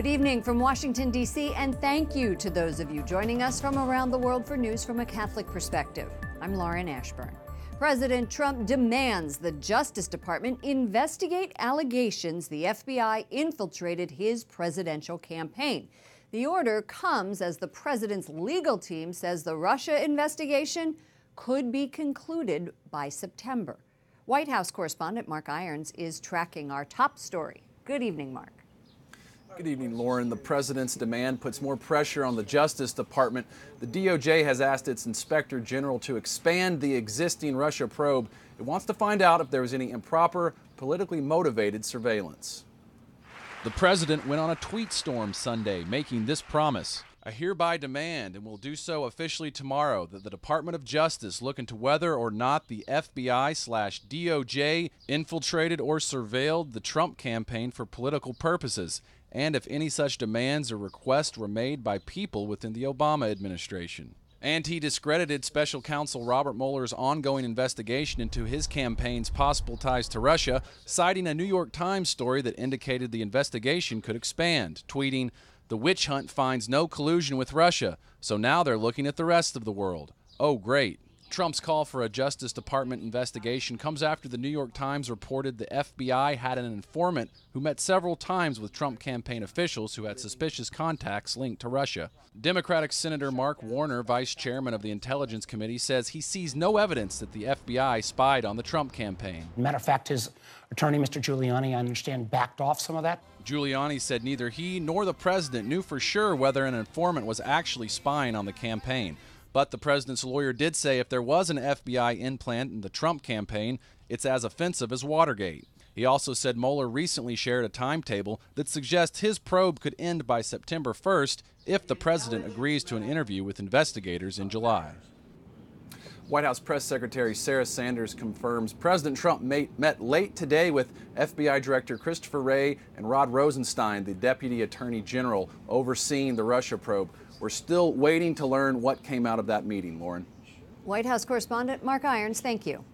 Good evening from Washington, D.C., and thank you to those of you joining us from around the world for news from a Catholic perspective. I'm Lauren Ashburn. President Trump demands the Justice Department investigate allegations the FBI infiltrated his presidential campaign. The order comes as the president's legal team says the Russia investigation could be concluded by September. White House correspondent Mark Irons is tracking our top story. Good evening, Mark. Good evening, Lauren. The president's demand puts more pressure on the Justice Department. The DOJ has asked its inspector general to expand the existing Russia probe. It wants to find out if there was any improper, politically motivated surveillance. The president went on a tweet storm Sunday, making this promise. I hereby demand, and will do so officially tomorrow, that the Department of Justice look into whether or not the FBI/DOJ infiltrated or surveilled the Trump campaign for political purposes, and if any such demands or requests were made by people within the Obama administration. And he discredited Special Counsel Robert Mueller's ongoing investigation into his campaign's possible ties to Russia, citing a New York Times story that indicated the investigation could expand, tweeting, "The witch hunt finds no collusion with Russia, so now they're looking at the rest of the world. Oh, great." Trump's call for a Justice Department investigation comes after the New York Times reported the FBI had an informant who met several times with Trump campaign officials who had suspicious contacts linked to Russia. Democratic Senator Mark Warner, vice chairman of the Intelligence Committee, says he sees no evidence that the FBI spied on the Trump campaign. Matter of fact, his attorney, Mr. Giuliani, I understand, backed off some of that. Giuliani said neither he nor the president knew for sure whether an informant was actually spying on the campaign. But the president's lawyer did say if there was an FBI implant in the Trump campaign, it's as offensive as Watergate. He also said Mueller recently shared a timetable that suggests his probe could end by September 1st if the president agrees to an interview with investigators in July. White House Press Secretary Sarah Sanders confirms President Trump met late today with FBI Director Christopher Wray and Rod Rosenstein, the Deputy Attorney General overseeing the Russia probe. We're still waiting to learn what came out of that meeting, Lauren. White House correspondent Mark Irons, thank you.